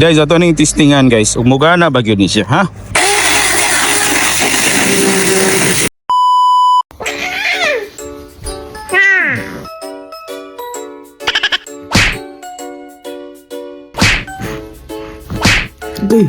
Guys, ato ning testingan guys. Umuga na bagyo ni siya, ha? Day.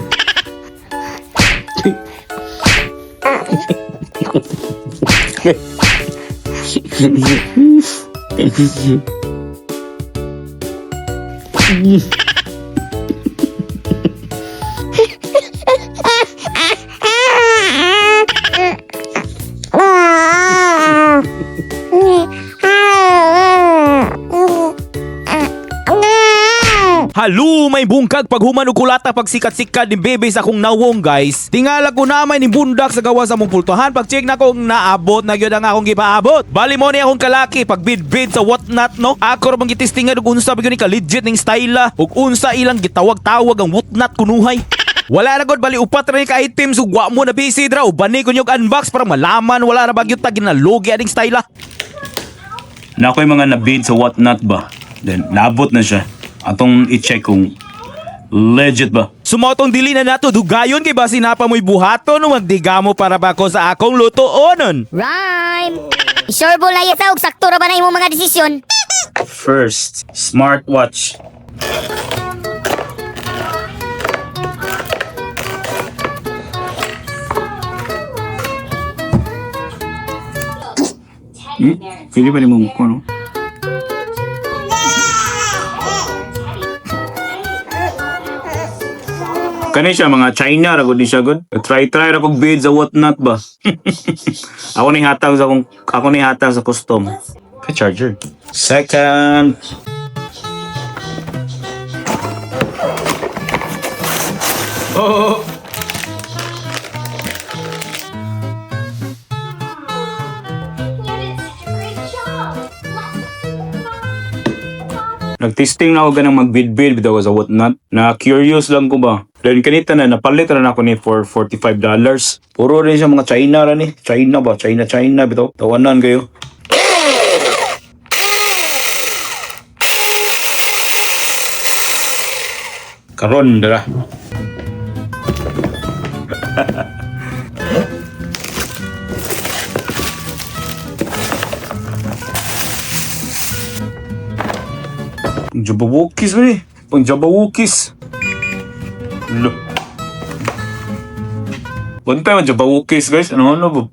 Halo, may bungkag paghuman og kulata pagsikat-sikat ni bebe sa akong nawong guys. Tingala ko na may ni bundak sa gawa sa mong pultuhan. Pag-check na kong naabot na gyud ang akong gipaabot. Bali mo ni akong kalaki pag bid-bid sa whatnot no. Ako ra bang gitistingan og unsa ba gyud ni ka legit ning style ug unsa ilang gitawag-tawag ang whatnot kunuhay. Wala na gud bali upat ra ni ka items ug wa mo na busy dra ug bani ko nyog unbox para malaman wala ra ba gyud ta ginalogi aning style. Na ako'y mga nabid sa whatnot ba? Then, naabot na siya. Atong i-check kung legit ba. Sumotong dili na nato dugayon kay basi napa mo'y buhaton o magdigamo para ba ko sa akong lutuonon. Rhyme! Sure bo na yata og sakto ra ba na imong mga desisyon? First, smartwatch. Pili pa rin mo ko, no? Kani siya mga China ra gud ni siya gud. Try ra kog bid sa whatnot ba. Ako ni hatag sa custom. Kay charger. Second. Oh. Nag-testing na ako ganang mag-bid-bid bitaw sa whatnot. Na curious lang ko ba. Then kanita na napalit na ako ni for $45. Puro rin siya mga China ra ni. China ba? China bitaw. Tawanan kayo. Karon dara. Jabawukis ba ni? Pang Jabawukis. Look. One time Jabawukis guys. Ano ba?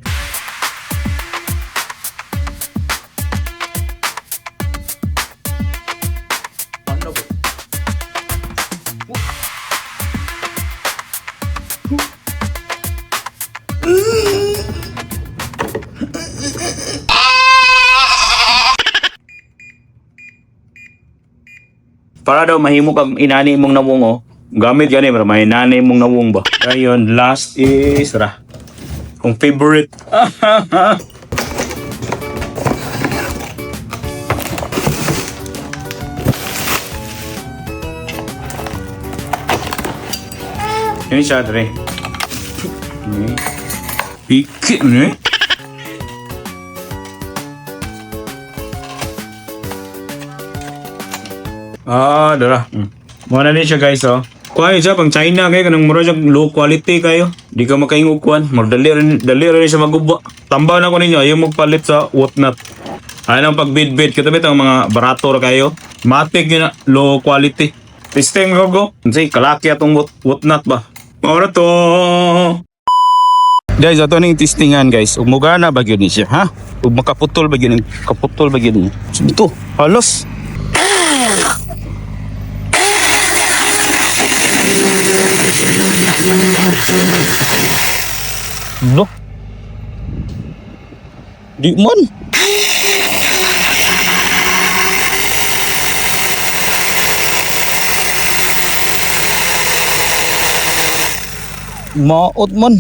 Para daw mahimo kag inani mong nawong oh. Gamit gani para may inani mong nawong ba. Ayun, last is ra. Kung favorite. Ini siya dre. Iki ne? Dara. Muna din siya guys, oh. Kuha siya, pang China kayo, kanang mura siya low quality kayo. Di ka makaingog kuhan. Dali rin siya maguba. Tambaw na ko ninyo, ayaw magpalit sa whatnot. Ayaw nang pag-bid-bid. Kitabit ang mga barato ra kayo. Matik yun na, low quality. Testing ko go. Say, kalaki atong whatnot ba? Maura to. Guys, ato ning testingan guys. Umuga na bagyo ni siya, ha? Ug makaputol bagyo ni. Kaputol bagyo ni. Ito, halos. No. Di man. Maot man.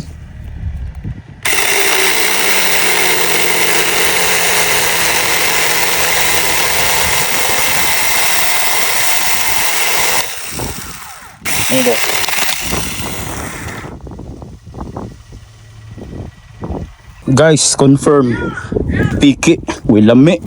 Ano? Guys, confirm. Piki, wilame.